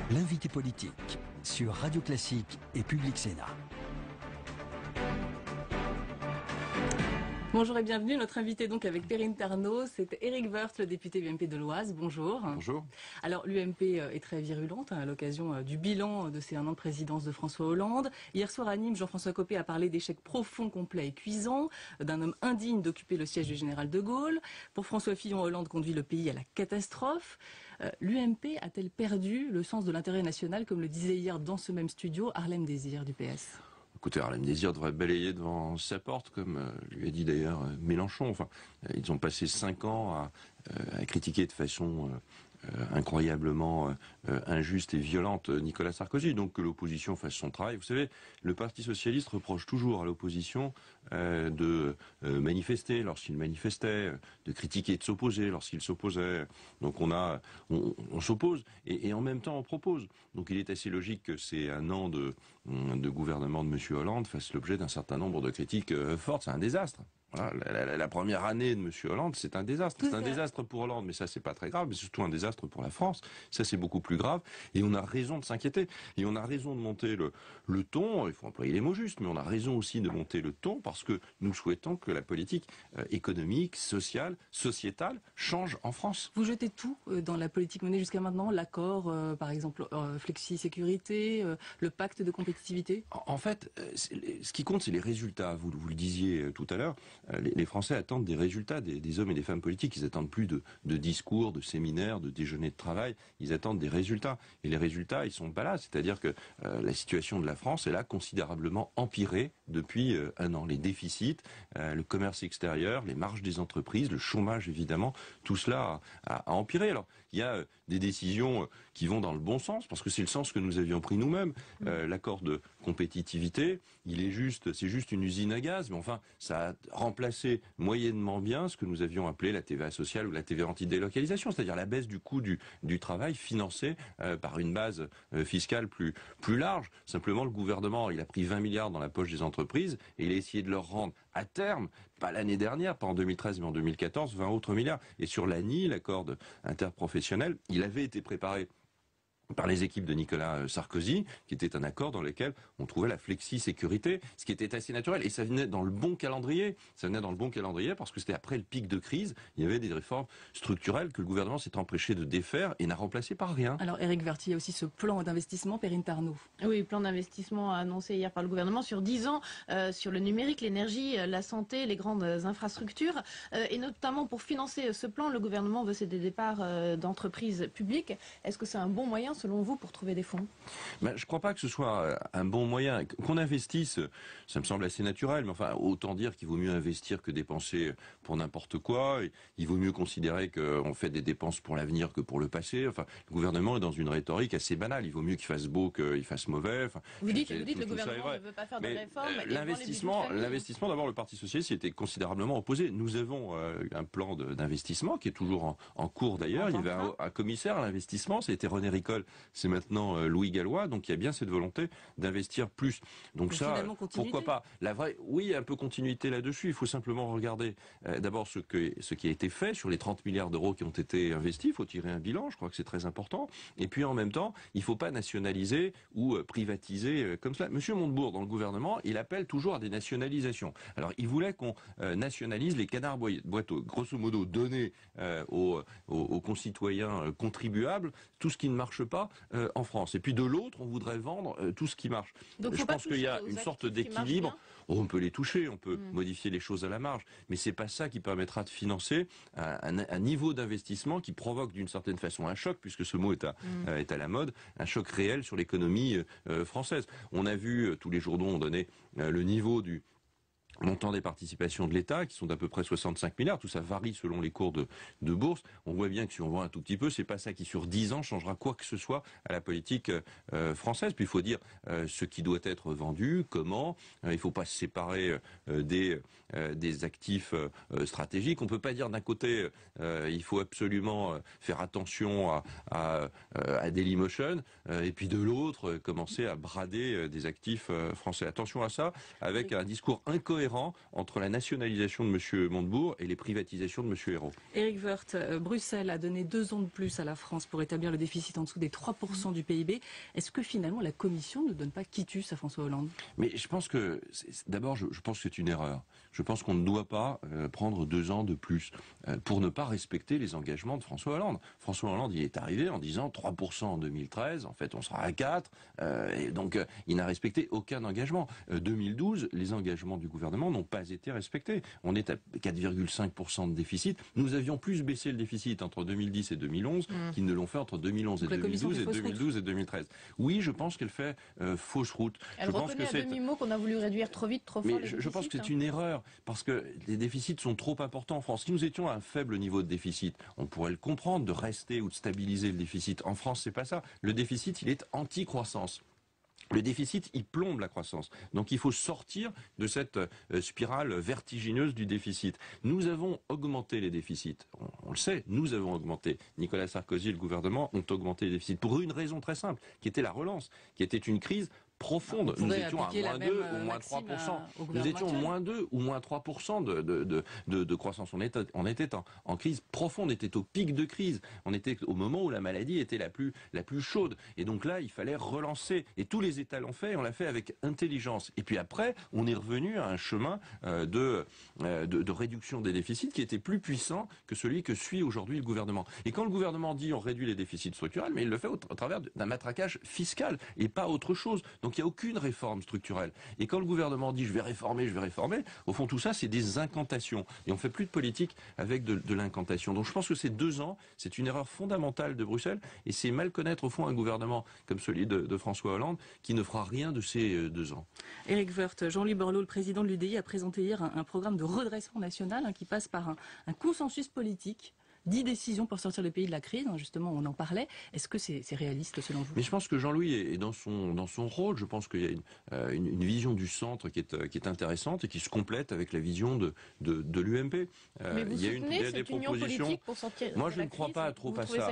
L'invité politique sur Radio Classique et Public Sénat. Bonjour et bienvenue. Notre invité donc avec Perrine Tarnaud, c'est Éric Woerth, le député UMP de l'Oise. Bonjour. Bonjour. Alors l'UMP est très virulente à l'occasion du bilan de ces 1 an de présidence de François Hollande. Hier soir à Nîmes, Jean-François Copé a parlé d'échecs profonds, complets et cuisants, d'un homme indigne d'occuper le siège du général de Gaulle. Pour François Fillon, Hollande conduit le pays à la catastrophe. L'UMP a-t-elle perdu le sens de l'intérêt national, comme le disait hier dans ce même studio Harlem Désir du PS ? Écoutez, Harlem Désir devrait balayer devant sa porte, comme lui a dit d'ailleurs Mélenchon. Enfin, ils ont passé 5 ans à critiquer de façon incroyablement injuste et violente Nicolas Sarkozy. Donc que l'opposition fasse son travail. Vous savez, le Parti socialiste reproche toujours à l'opposition de manifester lorsqu'il manifestait, de critiquer et de s'opposer lorsqu'il s'opposait. Donc on s'oppose et en même temps on propose. Donc il est assez logique que ces 1 an de gouvernement de M. Hollande fasse l'objet d'un certain nombre de critiques fortes. C'est un désastre. Voilà, la première année de M. Hollande, c'est un désastre. C'est un désastre pour Hollande, mais ça, c'est pas très grave. Mais c'est surtout un désastre pour la France. Ça, c'est beaucoup plus grave. Et on a raison de s'inquiéter. Et on a raison de monter le ton. Il faut employer les mots justes, mais on a raison aussi de monter le ton parce que nous souhaitons que la politique économique, sociale, sociétale change en France. Vous jetez tout dans la politique menée jusqu'à maintenant, l'accord, par exemple, flexi-sécurité, le pacte de compétitivité. En fait, ce qui compte, c'est les résultats. Vous le disiez tout à l'heure. Les Français attendent des résultats des hommes et des femmes politiques. Ils attendent plus de discours, de séminaires, de déjeuners de travail. Ils attendent des résultats. Et les résultats, ils sont pas là. C'est-à-dire que la situation de la France, elle a considérablement empiré depuis 1 an. Les déficits, le commerce extérieur, les marges des entreprises, le chômage évidemment, tout cela a empiré. Alors, il y a des décisions qui vont dans le bon sens, parce que c'est le sens que nous avions pris nous-mêmes. L'accord de compétitivité, c'est juste une usine à gaz, mais enfin, ça a remplacé moyennement bien ce que nous avions appelé la TVA sociale ou la TVA anti-délocalisation, c'est-à-dire la baisse du coût du travail financé par une base fiscale plus large. Simplement, le gouvernement, il a pris 20 milliards dans la poche des entreprises et il a essayé de leur rendre à terme, pas l'année dernière, pas en 2013 mais en 2014, 20 autres milliards. Et sur l'ANI, l'accord interprofessionnel, il avait été préparé par les équipes de Nicolas Sarkozy, qui était un accord dans lequel on trouvait la flexi-sécurité, ce qui était assez naturel. Et ça venait dans le bon calendrier. Ça venait dans le bon calendrier parce que c'était après le pic de crise. Il y avait des réformes structurelles que le gouvernement s'est empêché de défaire et n'a remplacé par rien. Alors Éric Woerth, il y a aussi ce plan d'investissement, Perrine Tarnaud. Oui, plan d'investissement annoncé hier par le gouvernement sur 10 ans, sur le numérique, l'énergie, la santé, les grandes infrastructures. Et notamment pour financer ce plan, le gouvernement veut céder des parts d'entreprises publiques. Est-ce que c'est un bon moyen selon vous, pour trouver des fonds? Je ne crois pas que ce soit un bon moyen. Qu'on investisse, ça me semble assez naturel, mais enfin, autant dire qu'il vaut mieux investir que dépenser pour n'importe quoi. Il vaut mieux considérer qu'on fait des dépenses pour l'avenir que pour le passé. Enfin, le gouvernement est dans une rhétorique assez banale. Il vaut mieux qu'il fasse beau qu'il fasse mauvais. Enfin, vous dites le gouvernement ne veut pas faire de réformes. L'investissement, d'abord, le Parti socialiste y était considérablement opposé. Nous avons un plan d'investissement qui est toujours en cours d'ailleurs. Il y avait un commissaire à l'investissement, c'était René Ricol. C'est maintenant Louis Gallois, donc il y a bien cette volonté d'investir plus. Donc ça, pourquoi pas? Oui, un peu continuité là-dessus. Il faut simplement regarder d'abord ce qui a été fait sur les 30 milliards d'euros qui ont été investis. Il faut tirer un bilan, je crois que c'est très important. Et puis en même temps, il ne faut pas nationaliser ou privatiser comme cela. Monsieur Montebourg, dans le gouvernement, il appelle toujours à des nationalisations. Alors il voulait qu'on nationalise les canards boiteux, grosso modo donner aux concitoyens contribuables tout ce qui ne marche pas en France. Et puis de l'autre, on voudrait vendre tout ce qui marche. Donc, je pense qu'il y a une sorte d'équilibre. On peut les toucher, on peut modifier les choses à la marge, mais c'est pas ça qui permettra de financer un niveau d'investissement qui provoque d'une certaine façon un choc, puisque ce mot est à la mode, un choc réel sur l'économie française. On a vu, tous les journaux ont donné le niveau du montant des participations de l'État, qui sont d'à peu près 65 milliards. Tout ça varie selon les cours de bourse. On voit bien que si on voit un tout petit peu, c'est pas ça qui, sur 10 ans, changera quoi que ce soit à la politique française. Puis il faut dire ce qui doit être vendu, comment. Il faut pas se séparer des actifs stratégiques. On peut pas dire d'un côté, il faut absolument faire attention à Dailymotion, et puis de l'autre, commencer à brader des actifs français. Attention à ça, avec un discours incohérent cohérent entre la nationalisation de M. Montebourg et les privatisations de M. Ayrault. Éric Woerth, Bruxelles a donné 2 ans de plus à la France pour établir le déficit en dessous des 3% du PIB. Est-ce que finalement la Commission ne donne pas quitus à François Hollande? Mais je pense que, d'abord, je pense que c'est une erreur. Je pense qu'on ne doit pas prendre 2 ans de plus pour ne pas respecter les engagements de François Hollande. François Hollande, il est arrivé en disant 3% en 2013, en fait on sera à 4, et donc il n'a respecté aucun engagement. 2012, les engagements du gouvernement n'ont pas été respectés. On est à 4,5% de déficit. Nous avions plus baissé le déficit entre 2010 et 2011 qu'ils ne l'ont fait entre 2011 et 2012 et 2012 et 2013. Oui, je pense qu'elle fait fausse route. Elle reconnaît à demi-mot qu'on a voulu réduire trop vite, trop fort. Mais je pense que c'est une erreur, parce que les déficits sont trop importants en France. Si nous étions à un faible niveau de déficit, on pourrait le comprendre, de rester ou de stabiliser le déficit. En France, c'est pas ça. Le déficit, il est anti-croissance. Le déficit, il plombe la croissance. Donc il faut sortir de cette spirale vertigineuse du déficit. Nous avons augmenté les déficits. On le sait, nous avons augmenté. Nicolas Sarkozy et le gouvernement ont augmenté les déficits pour une raison très simple, qui était la relance, qui était une crise profonde. Nous étions à moins 2 ou moins 3%. Nous étions moins 2 ou moins 3% de croissance. On était en crise profonde, on était au pic de crise. On était au moment où la maladie était la plus chaude. Et donc là, il fallait relancer. Et tous les États l'ont fait, et on l'a fait avec intelligence. Et puis après, on est revenu à un chemin de réduction des déficits qui était plus puissant que celui que suit aujourd'hui le gouvernement. Et quand le gouvernement dit on réduit les déficits structurels, mais il le fait au travers d'un matraquage fiscal et pas autre chose. Donc il n'y a aucune réforme structurelle. Et quand le gouvernement dit je vais réformer, au fond tout ça c'est des incantations. Et on ne fait plus de politique avec de l'incantation. Donc je pense que ces 2 ans, c'est une erreur fondamentale de Bruxelles et c'est mal connaître au fond un gouvernement comme celui de François Hollande qui ne fera rien de ces 2 ans. Éric Woerth, Jean-Louis Borloo, le président de l'UDI, a présenté hier un programme de redressement national qui passe par un consensus politique. 10 décisions pour sortir le pays de la crise, justement on en parlait. Est-ce que c'est réaliste selon vous? Mais je pense que Jean-Louis est dans son rôle. Je pense qu'il y a une vision du centre qui est intéressante et qui se complète avec la vision de l'UMP. Mais vous soutenez cette union politique pour sortir de la crise? Moi je ne crois pas trop à ça.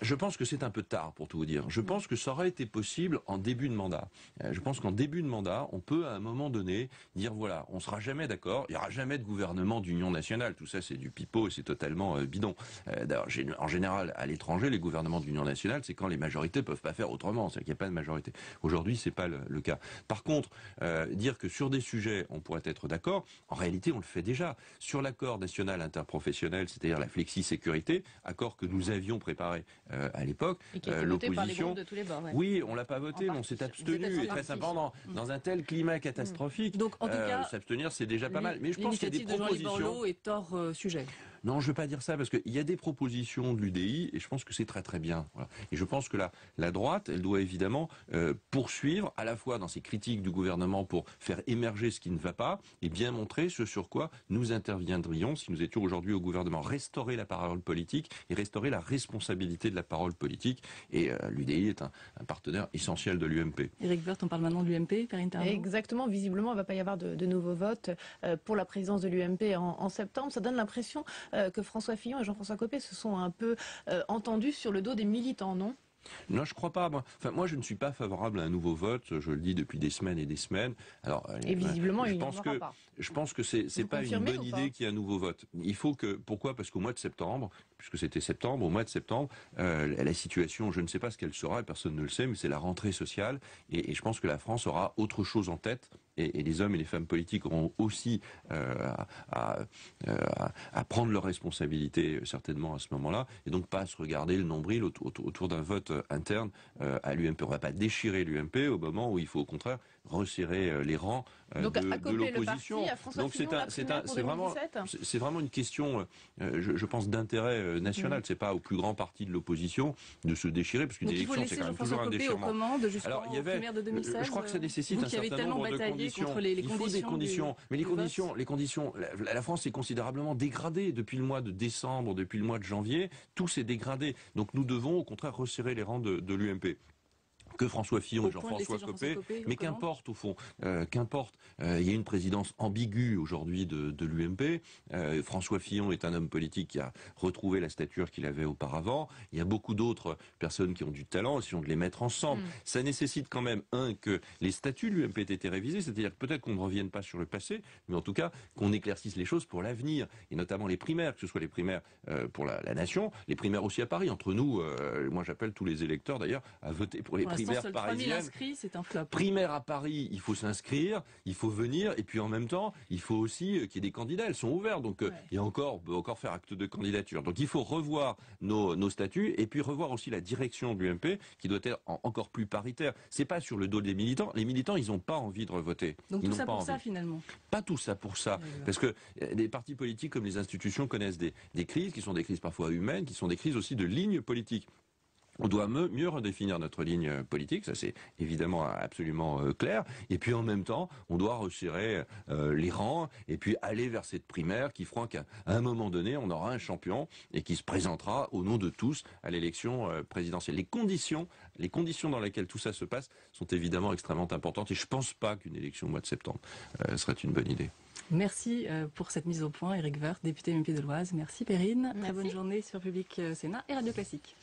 Je pense que c'est un peu tard pour tout vous dire. Je pense que ça aurait été possible en début de mandat. Je pense qu'en début de mandat, on peut à un moment donné dire voilà, on sera jamais d'accord, il n'y aura jamais de gouvernement d'union nationale. Tout ça c'est du pipeau et c'est totalement bidon. D'ailleurs, en général, à l'étranger, les gouvernements de l'Union nationale, c'est quand les majorités peuvent pas faire autrement, c'est-à-dire qu'il n'y a pas de majorité. Aujourd'hui, c'est pas le cas. Par contre, dire que sur des sujets, on pourrait être d'accord, en réalité, on le fait déjà. Sur l'accord national interprofessionnel, c'est-à-dire la flexi-sécurité, accord que nous avions préparé à l'époque, l'opposition... de tous les bords, ouais. Oui, on l'a pas voté, mais on s'est abstenu, et très simplement, dans un tel climat catastrophique, donc, en tout cas, s'abstenir, c'est déjà pas mal. Mais je pense qu'il y a des propositions... de Jean-Louis Borloo est hors sujet. Non, je ne veux pas dire ça, parce qu'il y a des propositions de l'UDI, et je pense que c'est très très bien. Voilà. Et je pense que la droite, elle doit évidemment poursuivre, à la fois dans ses critiques du gouvernement pour faire émerger ce qui ne va pas, et bien montrer ce sur quoi nous interviendrions si nous étions aujourd'hui au gouvernement. Restaurer la parole politique et restaurer la responsabilité de la parole politique. Et l'UDI est un partenaire essentiel de l'UMP. Éric Woerth, on parle maintenant de l'UMP, Perrine Tardot. Exactement, visiblement, il ne va pas y avoir de nouveaux votes pour la présidence de l'UMP en septembre. Ça donne l'impression que François Fillon et Jean-François Copé se sont un peu entendus sur le dos des militants, non? Non, je crois pas. Moi, je ne suis pas favorable à un nouveau vote. Je le dis depuis des semaines et des semaines. Alors, et visiblement, il n'y en aura pas. Je pense que c'est pas une bonne idée qu'il y ait un nouveau vote. Il faut que, pourquoi? Parce qu'au mois de septembre, puisque c'était septembre, au mois de septembre, la situation, je ne sais pas ce qu'elle sera, et personne ne le sait, mais c'est la rentrée sociale, et je pense que la France aura autre chose en tête, et les hommes et les femmes politiques auront aussi à prendre leurs responsabilités certainement à ce moment-là, et donc pas à se regarder le nombril autour d'un vote interne à l'UMP. On ne va pas déchirer l'UMP au moment où il faut au contraire resserrer les rangs de l'opposition. Donc c'est vraiment une question, je pense, d'intérêt national. C'est pas au plus grand parti de l'opposition de se déchirer, parce qu'une élection c'est quand même toujours un déchirement. Alors il y avait, je crois que ça nécessite un certain nombre de conditions. Il faut des conditions, mais les conditions. La France s'est considérablement dégradée depuis le mois de décembre, depuis le mois de janvier. Tout s'est dégradé. Donc nous devons au contraire resserrer les rangs de l'UMP. que François Fillon et Jean-François Copé, mais qu'importe au fond, qu'importe. Il y a une présidence ambiguë aujourd'hui de l'UMP. François Fillon est un homme politique qui a retrouvé la stature qu'il avait auparavant. Il y a beaucoup d'autres personnes qui ont du talent, essayons de les mettre ensemble. Ça nécessite quand même, que les statuts de l'UMP aient été révisés, c'est-à-dire peut-être qu'on ne revienne pas sur le passé, mais en tout cas qu'on éclaircisse les choses pour l'avenir, et notamment les primaires, que ce soit les primaires pour la nation, les primaires aussi à Paris. Entre nous, moi j'appelle tous les électeurs d'ailleurs à voter pour les primaires parisiennes. Inscrits, c'est un flop. Primaire à Paris, il faut s'inscrire, il faut venir, et puis en même temps, il faut aussi qu'il y ait des candidats. Elles sont ouvertes, donc il y a on peut encore faire acte de candidature. Donc il faut revoir nos statuts, et puis revoir aussi la direction de l'UMP, qui doit être encore plus paritaire. C'est pas sur le dos des militants. Les militants, ils n'ont pas envie de voter. Donc ils tout ça pas pour envie. Ça finalement. Pas tout ça pour ça, parce que les partis politiques comme les institutions connaissent des crises qui sont des crises parfois humaines, qui sont des crises aussi de lignes politiques. On doit mieux redéfinir notre ligne politique, ça c'est évidemment absolument clair. Et puis en même temps, on doit resserrer les rangs et puis aller vers cette primaire qui fera qu'à un moment donné, on aura un champion et qui se présentera au nom de tous à l'élection présidentielle. Les conditions dans lesquelles tout ça se passe sont évidemment extrêmement importantes, et je ne pense pas qu'une élection au mois de septembre serait une bonne idée. Merci pour cette mise au point, Éric Woerth, député UMP de l'Oise. Merci Perrine. Merci. Très bonne journée sur Public Sénat et Radio Classique.